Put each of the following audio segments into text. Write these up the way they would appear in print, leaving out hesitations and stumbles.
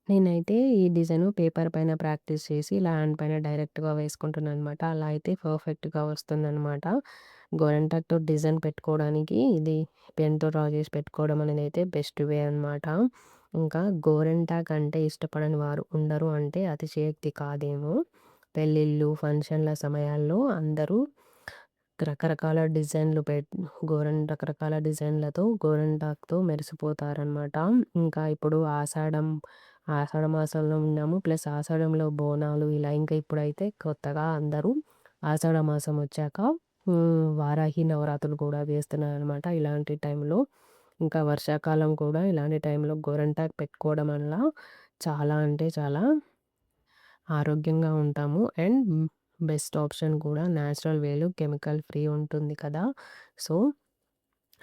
నేనైతే ఈ design paper పైన ప్రాక్టీస్ చేసి, హ్యాండ్ పైన డైరెక్ట్‌గా వేసుకుంటున్నాననమాట. అలా అయితే పర్ఫెక్ట్‌గా వస్తుందనమాట. గోరింటాకుతో డిజైన్ పెట్టుకోవడానికి ఇది పెన్‌తో డ్రా చేసి పెట్టుకోవడం అనేదైతే బెస్ట్ వే అనమాట. ఇంకా గోరింటాకు అంటే ఇష్టపడని వారు ఉండరు అంటే అతిశయోక్తి కాదేమో. పెళ్ళిళ్ళు, ఫంక్షన్‌ల సమయాల్లో అందరూ రకరకాల డిజైన్‌లు రకరకాల డిజైన్‌లతో గోరింటాకుతో మెరిసిపోతారనమాట. ఇంకా ఇప్పుడు ఆషాఢ మాసంలో ఉన్నాము. ప్లస్ ఆషాఢంలో బోనాలు ఇలా ఇంకా ఇప్పుడైతే కొత్తగా అందరూ ఆషాఢ మాసం వచ్చాక వారాహి నవరాత్రులు కూడా వేస్తున్నారనమాట. ఇలాంటి టైంలో ఇంకా వర్షాకాలం కూడా ఇలాంటి టైంలో గోరింటాకు పెట్టుకోవడం వల్ల చాలా అంటే చాలా ఆరోగ్యంగా ఉంటాము. అండ్ బెస్ట్ ఆప్షన్ కూడా నేచురల్ వేలో కెమికల్ ఫ్రీ ఉంటుంది కదా! సో,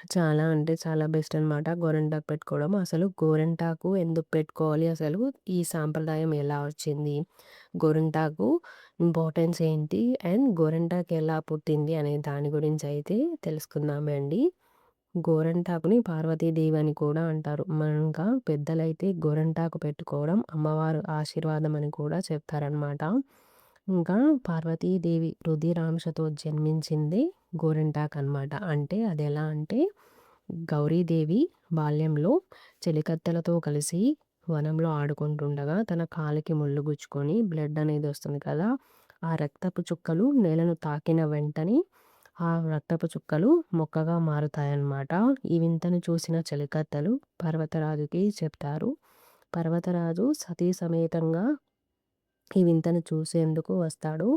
చాలా అంటే చాలా బెస్ట్ అనమాట గోరింటాకు పెట్టుకోవడం. అసలు గోరింటాకు ఎందుకు పెట్టుకోవాలి? అసలు ఈ సాంప్రదాయం ఎలా వచ్చింది? గోరింటాకు ఇంపార్టెన్స్ ఏంటి? అండ్ గోరింటాకు ఎలా పుట్టింది? అనే దాని గురించి అయితే తెలుసుకుందామండి. గోరింటాకుని పార్వతీదేవి అని కూడా అంటారు. ఇంకా పెద్దలైతే గోరింటాకు పెట్టుకోవడం అమ్మవారు ఆశీర్వాదం అని కూడా చెప్తారనమాట. ఇంకా పార్వతీదేవి రుధిరాంశతో జన్మించింది గోరింటాకనమాట. అంటే అదెలా అంటే గౌరీదేవి బాల్యంలో చెలికత్తెలతో కలిసి వనంలో ఆడుకుంటుండగా తన కాలికి ముళ్ళు గుచ్చుకొని బ్లడ్ అనేది వస్తుంది కదా! ఆ రక్తపు చుక్కలు నేలను తాకిన వెంటనే ఆ రక్తపు చుక్కలు మొక్కగా మారుతాయన్నమాట. ఈ వింతను చూసిన చెలికత్తెలు పర్వతరాజుకి చెప్తారు. పర్వతరాజు సతీ సమేతంగా ఈ వింతను చూసేందుకు వస్తాడు.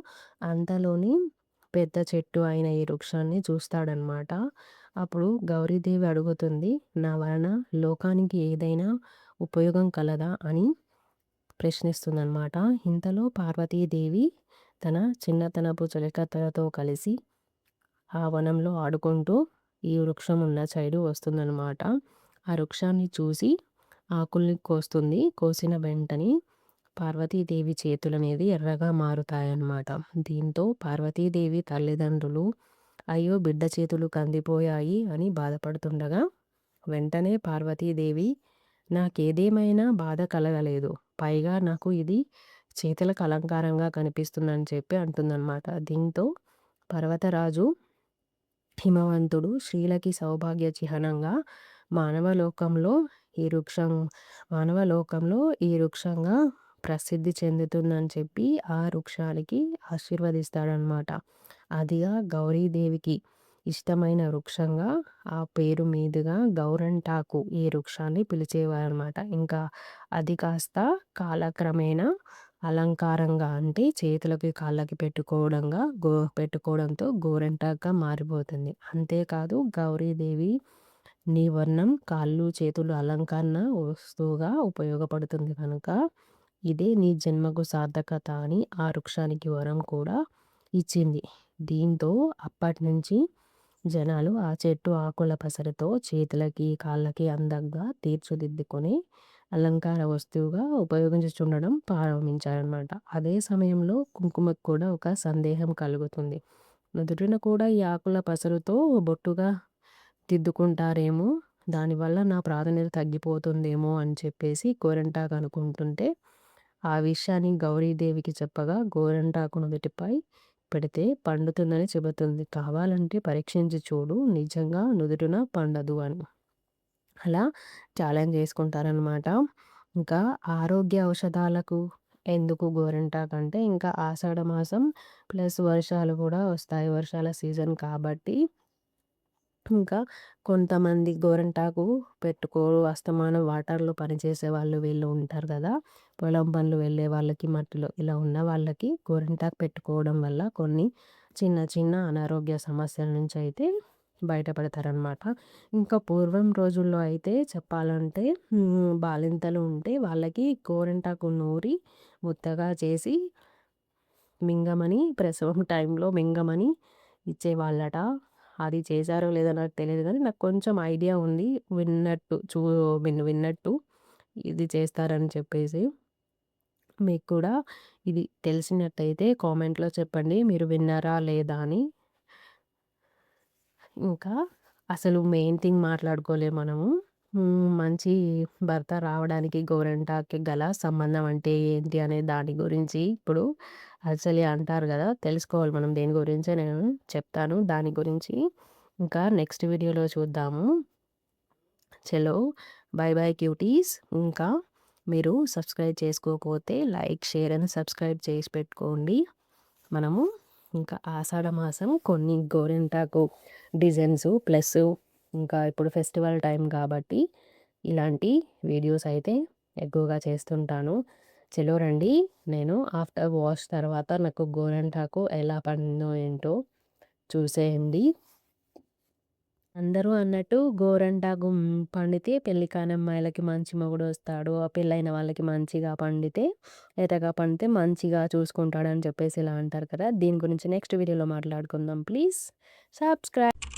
అంతలోని పెద్ద చెట్టు అయిన ఈ వృక్షాన్ని చూస్తాడనమాట. అప్పుడు గౌరీదేవి అడుగుతుంది, "నా వలన లోకానికి ఏదైనా ఉపయోగం కలదా?" అని ప్రశ్నిస్తుందనమాట. ఇంతలో పార్వతీదేవి తన చిన్నతనపు చెలికత్తెలతో కలిసి ఆ వనంలో ఆడుకుంటూ ఈ వృక్షం ఉన్న సైడు వస్తుందనమాట. ఆ వృక్షాన్ని చూసి ఆకుల్ని కోస్తుంది. కోసిన వెంటనే పార్వతీదేవి చేతులనేది ఎర్రగా మారుతాయన్నమాట. దీంతో పార్వతీదేవి తల్లిదండ్రులు అయ్యో! బిడ్డ చేతులు కందిపోయాయి అని బాధపడుతుండగా, వెంటనే పార్వతీదేవి నాకేదేమైనా బాధ కలగలేదు. పైగా నాకు ఇది చేతులకు అలంకారంగా కనిపిస్తుందని చెప్పి అంటుందన్నమాట. దీంతో పర్వతరాజు హిమవంతుడు స్త్రీలకి సౌభాగ్య చిహ్నంగా మానవలోకంలో ఈ వృక్షం మానవలోకంలో ఈ వృక్షంగా ప్రసిద్ధి చెందుతుందని చెప్పి ఆ వృక్షానికి ఆశీర్వదిస్తాడనమాట. అదిగా గౌరీదేవికి ఇష్టమైన వృక్షంగా ఆ పేరు మీదుగా గౌరంటాకు ఈ వృక్షాన్ని పిలిచేవారనమాట. ఇంకా అది కాస్త కాలక్రమేణా అలంకారంగా అంటే చేతులకి, కాళ్ళకి పెట్టుకోవడంతో గోరింటాకుగా మారిపోతుంది. అంతేకాదు గౌరీదేవి నీ వర్ణం కాళ్ళు, చేతులు అలంకరణ వస్తువుగా ఉపయోగపడుతుంది కనుక ఇదే నీ జన్మకు సార్థకత అని ఆ వృక్షానికి వరం కూడా ఇచ్చింది. దీంతో అప్పటినుంచి జనాలు ఆ చెట్టు ఆకుల పసరుతో చేతులకి, కాళ్ళకి అందంగా తీర్చిదిద్దుకొని అలంకార వస్తువుగా ఉపయోగించుచుండడం ప్రారంభించారనమాట. అదే సమయంలో కుంకుమకు కూడా ఒక సందేహం కలుగుతుంది. నుదుటిన కూడా ఈ ఆకుల పసరుతో బొట్టుగా దిద్దుకుంటారేమో, దానివల్ల నా ప్రాధాన్యత తగ్గిపోతుందేమో అని చెప్పేసి గోరింటాకు అనుకుంటుంటే, ఆ విషయాన్ని గౌరీదేవికి చెప్పగా గోరింటాకు నుదుటిపై పెడితే పండుతుందని చెబుతుంది. కావాలంటే పరీక్షించి చూడు నిజంగా నుదుటిన పండదు అని. అలా ఛాలెంజ్ చేసుకుంటారనమాట. ఇంకా ఆరోగ్య ఔషధాలకు ఎందుకు గోరింటాకంటే ఇంకా ఆషాఢ మాసం ప్లస్ వర్షాలు కూడా వస్తాయి. వర్షాల సీజన్ కాబట్టి ఇంకా కొంతమంది గోరింటాకు పెట్టుకోరు. అస్తమానం వాటర్‌లో పనిచేసే వాళ్ళు వీళ్ళు ఉంటారు కదా! పొలం పనులు వెళ్ళే వాళ్ళకి, మట్టిలో ఇలా ఉన్న వాళ్ళకి గోరింటాకు పెట్టుకోవడం వల్ల కొన్ని చిన్న చిన్న అనారోగ్య సమస్యల నుంచి అయితే బయటపడతారనమాట. ఇంకా పూర్వం రోజుల్లో అయితే చెప్పాలంటే బాలింతలు ఉంటే వాళ్ళకి గోరింటాకు నూరి ముద్దగా చేసి మింగమని ప్రసవం టైంలో మింగమని ఇచ్చేవాళ్ళట. అది చేశారో లేదో నాకు తెలీదు గానీ, నాకు కొంచెం ఐడియా ఉంది. విన్నట్టు విన్నట్టు ఇది చేస్తారని చెప్పేసి. మీకు కూడా ఇది తెలిసినట్టయితే కామెంట్‌లో చెప్పండి. మీరు విన్నారా లేదా అని. ఇంకా అసలు మెయిన్ థింగ్ మాట్లాడుకోలే మనము. మంచి భర్త రావడానికి గోరింటాకు గల సంబంధం అంటే ఏంటి అనే దాని గురించి ఇప్పుడు యాక్చువల్లీ అంటారు గదా! తెలుసుకోవాలి మనం దేని గురించో నేను చెప్తాను దాని గురించి. ఇంకా నెక్స్ట్ వీడియోలో చూద్దాము. చలో బై బై క్యూటీస్. ఇంకా మీరు సబ్స్క్రైబ్ చేసుకోకపోతే లైక్, షేర్ అండ్ సబ్స్క్రైబ్ చేసి పెట్టుకోండి. మనము ఇంకా ఆషాఢ మాసం కొన్ని గోరింటాకు డిజైన్స్ ప్లస్ ఇంకా ఇప్పుడు ఫెస్టివల్ టైం కాబట్టి ఇలాంటి వీడియోస్ అయితే ఎక్కువగా చేస్తుంటాను. చలో రండి, నేను ఆఫ్టర్ వాష్ తర్వాత నాకు గోరింటాకు ఎలా పండిందో ఏంటో చూసేయండి. అందరూ అన్నట్టు గోరంటాకు పండితే పెళ్లి కాని అమ్మాయిలకి మంచి మొగుడొస్తాడు. పెళ్ళైన వాళ్ళకి మంచిగా పండితే, లేతగా పండితే మంచిగా చూసుకుంటాడని చెప్పేసి ఇలా అంటారు కదా! దీని గురించి నెక్స్ట్ వీడియోలో మాట్లాడుకుందాం. Please subscribe.